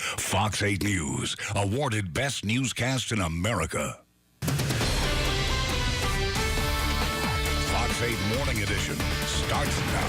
Fox 8 News, awarded Best Newscast in America. Fox 8 Morning Edition starts now.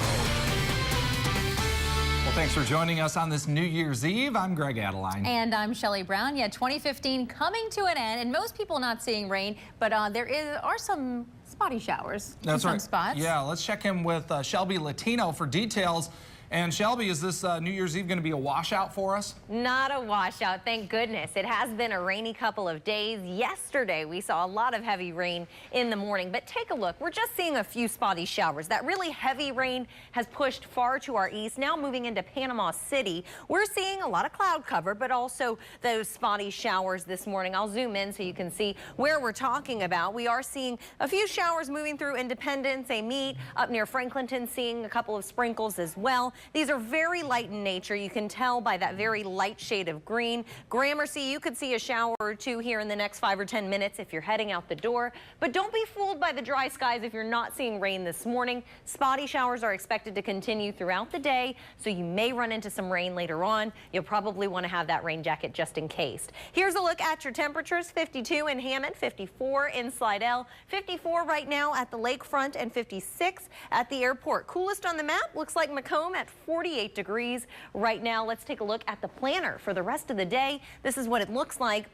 Well, thanks for joining us on this New Year's Eve. I'm Greg Adeline. And I'm Shelley Brown. Yeah, 2015 coming to an end, and most people not seeing rain, but there are some spotty showers in some spots. Yeah, let's check in with Shelby Latino for details. And Shelby, is this New Year's Eve going to be a washout for us? Not a washout, thank goodness. It has been a rainy couple of days. Yesterday, we saw a lot of heavy rain in the morning, but take a look. We're just seeing a few spotty showers. That really heavy rain has pushed far to our east. Now moving into Panama City, we're seeing a lot of cloud cover, but also those spotty showers this morning. I'll zoom in so you can see where we're talking about. We are seeing a few showers moving through Independence, Amite, up near Franklinton, seeing a couple of sprinkles as well. These are very light in nature. You can tell by that very light shade of green. Gramercy, you could see a shower or two here in the next 5 or 10 minutes if you're heading out the door. But don't be fooled by the dry skies if you're not seeing rain this morning. Spotty showers are expected to continue throughout the day, so you may run into some rain later on. You'll probably want to have that rain jacket just in case. Here's a look at your temperatures. 52 in Hammond, 54 in Slidell, 54 right now at the lakefront, and 56 at the airport. Coolest on the map looks like Macomb at 48 degrees right now. Let's take a look at the planner for the rest of the day. This is what it looks like.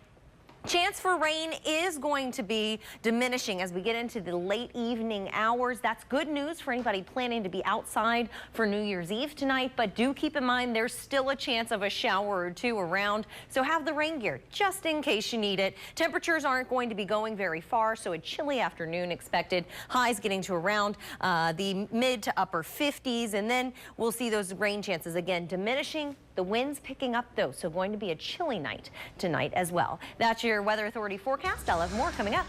Chance for rain is going to be diminishing as we get into the late evening hours. That's good news for anybody planning to be outside for New Year's Eve tonight, but do keep in mind there's still a chance of a shower or two around, so have the rain gear just in case you need it. Temperatures aren't going to be going very far, so a chilly afternoon expected. Highs getting to around the mid to upper 50s, and then we'll see those rain chances again diminishing. The winds picking up though, so going to be a chilly night tonight as well. That's your Weather Authority forecast. I'll have more coming up.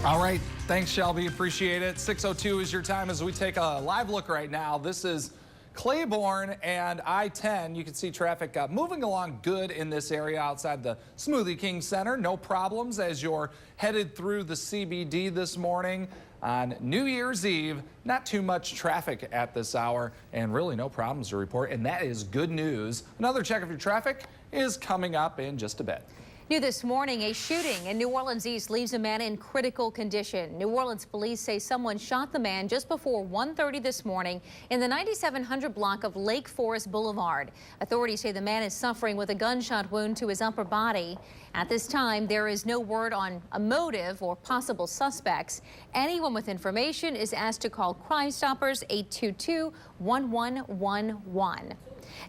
All right, thanks Shelby, appreciate it. 6:02 is your time as we take a live look right now. This is Claiborne and I-10. You can see traffic moving along good in this area outside the Smoothie King Center. No problems as you're headed through the CBD this morning. On New Year's Eve, not too much traffic at this hour and really no problems to report, and that is good news. Another check of your traffic is coming up in just a bit. New this morning, a shooting in New Orleans East leaves a man in critical condition. New Orleans police say someone shot the man just before 1:30 this morning in the 9700 block of Lake Forest Boulevard. Authorities say the man is suffering with a gunshot wound to his upper body. At this time, there is no word on a motive or possible suspects. Anyone with information is asked to call Crime Stoppers 822-1111.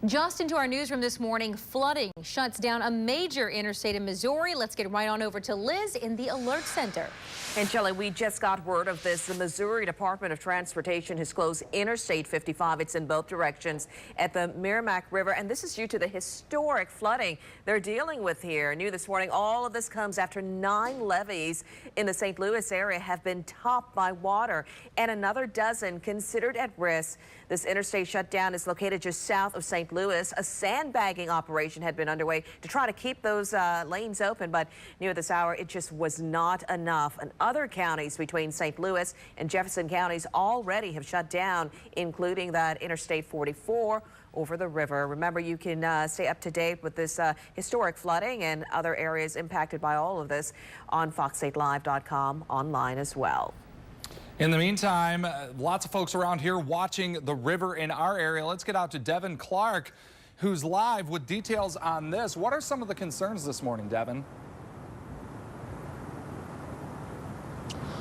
Just into our newsroom this morning, flooding shuts down a major interstate in Missouri. Let's get right on over to Liz in the Alert Center. And Shelley, we just got word of this. The Missouri Department of Transportation has closed Interstate 55. It's in both directions at the Merrimack River, and this is due to the historic flooding they're dealing with here. New this morning, all of this comes after 9 levees in the St. Louis area have been topped by water and another dozen considered at risk. This interstate shutdown is located just south of St. Louis. A sandbagging operation had been underway to try to keep those lanes open, but near this hour, it just was not enough. And other counties between St. Louis and Jefferson counties already have shut down, including that Interstate 44 over the river. Remember, you can stay up to date with this historic flooding and other areas impacted by all of this on fox8live.com online as well. In the meantime, lots of folks around here watching the river in our area. Let's get out to Devin Clark, who's live with details on this. What are some of the concerns this morning, Devin?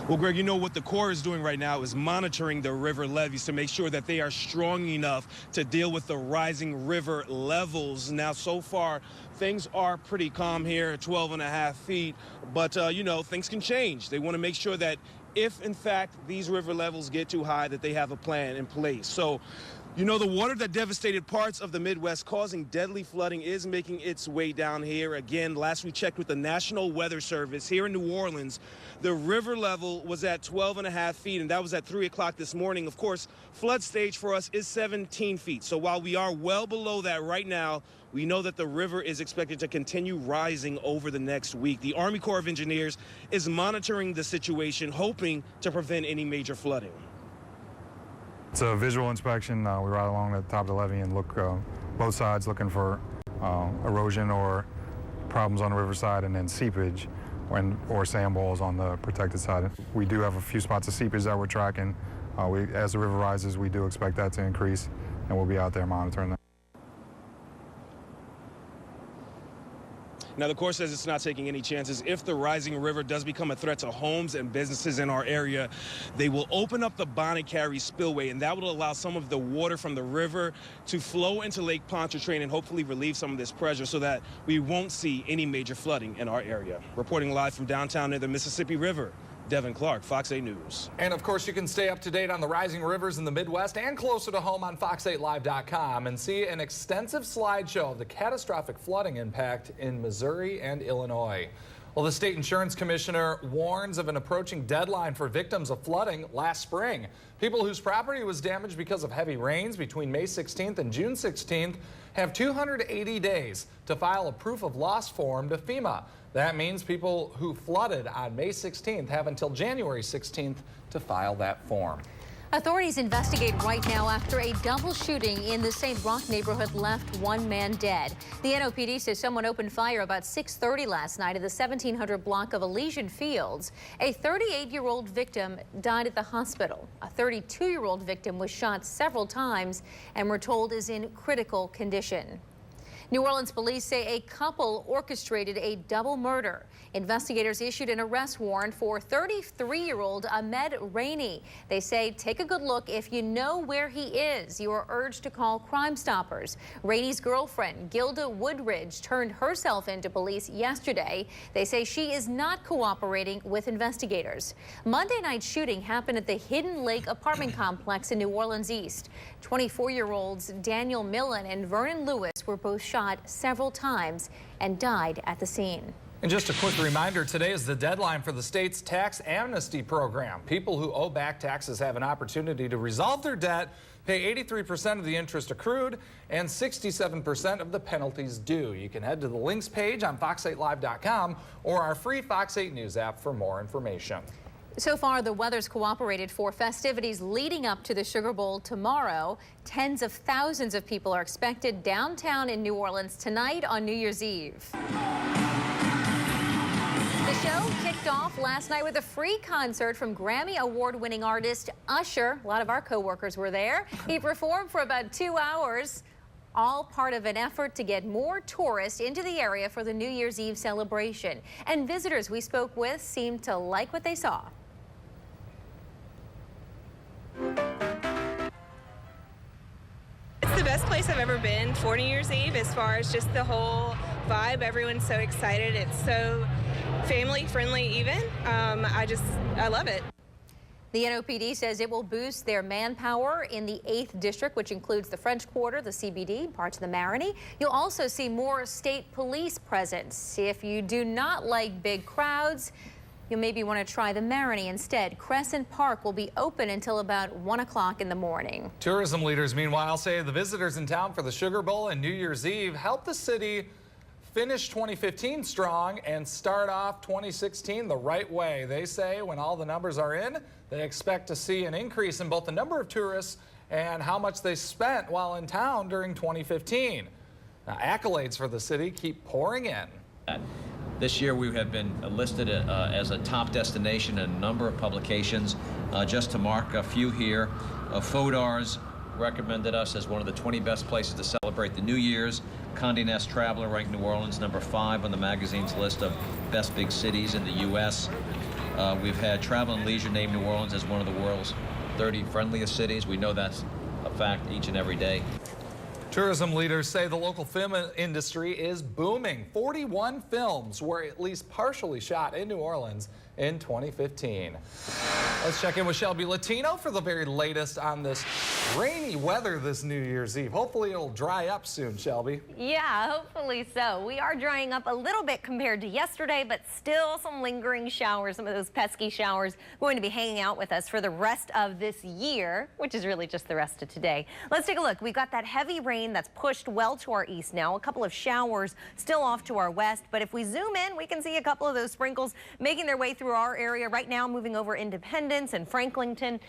Well, Greg, you know what the Corps is doing right now is monitoring the river levees to make sure that they are strong enough to deal with the rising river levels. Now, so far, things are pretty calm here at 12.5 feet, but, you know, things can change. They want to make sure that if, in fact, these river levels get too high, that they have a plan in place. So, you know, the water that devastated parts of the Midwest, causing deadly flooding, is making its way down here. Again, last we checked with the National Weather Service here in New Orleans, the river level was at 12.5 feet, and that was at 3 o'clock this morning. Of course, flood stage for us is 17 feet. So while we are well below that right now, we know that the river is expected to continue rising over the next week. The Army Corps of Engineers is monitoring the situation, hoping to prevent any major flooding. It's a visual inspection. We ride along the top of the levee and look both sides looking for erosion or problems on the riverside, and then seepage or sand balls on the protected side. We do have a few spots of seepage that we're tracking. As the river rises, we do expect that to increase, and we'll be out there monitoring that. Now, the Corps says it's not taking any chances. If the rising river does become a threat to homes and businesses in our area, they will open up the Bonnet-Carré spillway, and that will allow some of the water from the river to flow into Lake Pontchartrain and hopefully relieve some of this pressure so that we won't see any major flooding in our area. Reporting live from downtown near the Mississippi River, Devin Clark, Fox 8 News. And of course, you can stay up to date on the rising rivers in the Midwest and closer to home on fox8live.com and see an extensive slideshow of the catastrophic flooding impact in Missouri and Illinois. Well, the state insurance commissioner warns of an approaching deadline for victims of flooding last spring. People whose property was damaged because of heavy rains between May 16th and June 16th have 280 days to file a proof of loss form to FEMA. That means people who flooded on May 16th have until January 16th to file that form. Authorities investigate right now after a double shooting in the St. Roch neighborhood left one man dead. The NOPD says someone opened fire about 6:30 last night at the 1700 block of Elysian Fields. A 38-year-old victim died at the hospital. A 32-year-old victim was shot several times and we're told is in critical condition. New Orleans police say a couple orchestrated a double murder. Investigators issued an arrest warrant for 33-year-old Ahmed Rainey. They say take a good look. If you know where he is, you are urged to call Crime Stoppers. Rainey's girlfriend, Gilda Woodridge, turned herself into police yesterday. They say she is not cooperating with investigators. Monday night shooting happened at the Hidden Lake apartment complex in New Orleans East. 24-year-olds Daniel Millen and Vernon Lewis were both shot several times and died at the scene. And just a quick reminder, today is the deadline for the state's tax amnesty program. People who owe back taxes have an opportunity to resolve their debt, pay 83% of the interest accrued, and 67% of the penalties due. You can head to the links page on fox8live.com or our free Fox 8 News app for more information. So far, the weather's cooperated for festivities leading up to the Sugar Bowl tomorrow. Tens of thousands of people are expected downtown in New Orleans tonight on New Year's Eve. The show kicked off last night with a free concert from Grammy Award-winning artist Usher. A lot of our co-workers were there. He performed for about 2 hours, all part of an effort to get more tourists into the area for the New Year's Eve celebration. And visitors we spoke with seemed to like what they saw. It's the best place I've ever been for New Year's Eve as far as just the whole vibe. Everyone's so excited. It's so family friendly even. I love it. The NOPD says it will boost their manpower in the 8th District, which includes the French Quarter, the CBD, parts of the Marigny. You'll also see more state police presence. If you do not like big crowds, you'll maybe want to try the Marigny instead. Crescent Park will be open until about 1 o'clock in the morning. Tourism leaders, meanwhile, say the visitors in town for the Sugar Bowl and New Year's Eve helped the city finish 2015 strong and start off 2016 the right way. They say when all the numbers are in, they expect to see an increase in both the number of tourists and how much they spent while in town during 2015. Now, accolades for the city keep pouring in. This year we have been listed as a top destination in a number of publications. Just to mark a few here, FODARS recommended us as one of the 20 best places to celebrate the New Year's. Condé Nast Traveler ranked New Orleans number 5 on the magazine's list of best big cities in the U.S. We've had Travel and Leisure name New Orleans as one of the world's 30 friendliest cities. We know that's a fact each and every day. Tourism leaders say the local film industry is booming. 41 films were at least partially shot in New Orleans in 2015. Let's check in with Shelby Latino for the very latest on this rainy weather this New Year's Eve. Hopefully it'll dry up soon, Shelby. Yeah, hopefully so. We are drying up a little bit compared to yesterday, but still some lingering showers, some of those pesky showers going to be hanging out with us for the rest of this year, which is really just the rest of today. Let's take a look. We've got that heavy rain that's pushed well to our east now. A couple of showers still off to our west, but if we zoom in, we can see a couple of those sprinkles making their way through through our area right now, moving over Independence and Franklinton,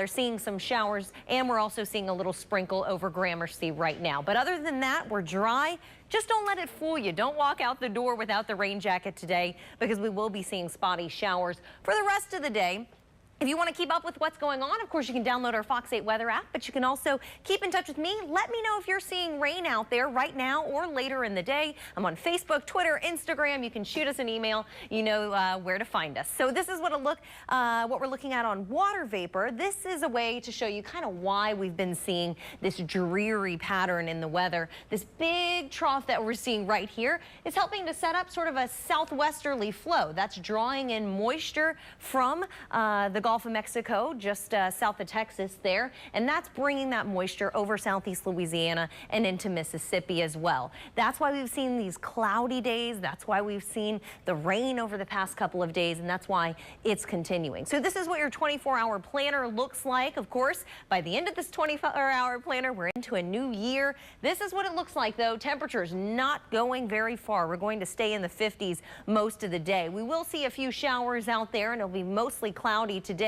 seeing some showers, and we're also seeing a little sprinkle over Gramercy right now. But other than that, we're dry. Just don't let it fool you. Don't walk out the door without the rain jacket today, because we will be seeing spotty showers for the rest of the day. If you want to keep up with what's going on, of course, you can download our Fox 8 weather app, but you can also keep in touch with me. Let me know if you're seeing rain out there right now or later in the day. I'm on Facebook, Twitter, Instagram. You can shoot us an email. You know where to find us. So this is what we're looking at on water vapor. This is a way to show you kind of why we've been seeing this dreary pattern in the weather. This big trough that we're seeing right here is helping to set up sort of a southwesterly flow. That's drawing in moisture from the Gulf of Mexico, just south of Texas there, and that's bringing that moisture over southeast Louisiana and into Mississippi as well. That's why we've seen these cloudy days. That's why we've seen the rain over the past couple of days, and that's why it's continuing. So this is what your 24-hour planner looks like. Of course, by the end of this 24-hour planner, we're into a new year. This is what it looks like, though. Temperatures not going very far. We're going to stay in the 50s most of the day. We will see a few showers out there, and it'll be mostly cloudy today.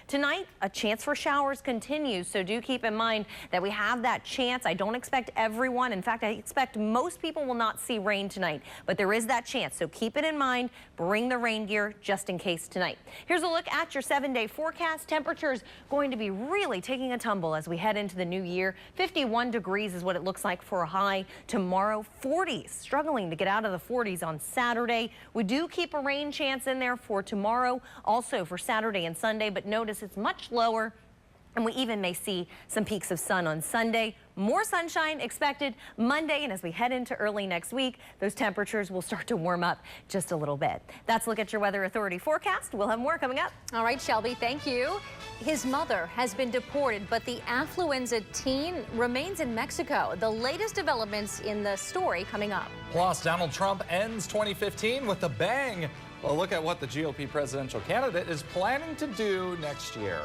Tonight, a chance for showers continues, so do keep in mind that we have that chance. I don't expect everyone. In fact, I expect most people will not see rain tonight, but there is that chance, so keep it in mind. Bring the rain gear just in case tonight. Here's a look at your 7-day forecast. Temperatures going to be really taking a tumble as we head into the new year. 51 degrees is what it looks like for a high tomorrow. 40s, struggling to get out of the 40s on Saturday. We do keep a rain chance in there for tomorrow, also for Saturday and Sunday, but notice it's much lower, and we even may see some peaks of sun on Sunday. More sunshine expected Monday, and as we head into early next week, those temperatures will start to warm up just a little bit. That's a look at your Weather Authority forecast. We'll have more coming up. All right, Shelby, thank you. His mother has been deported, but the affluenza teen remains in Mexico. The latest developments in the story coming up. Plus, Donald Trump ends 2015 with a bang. Well, look at what the GOP presidential candidate is planning to do next year.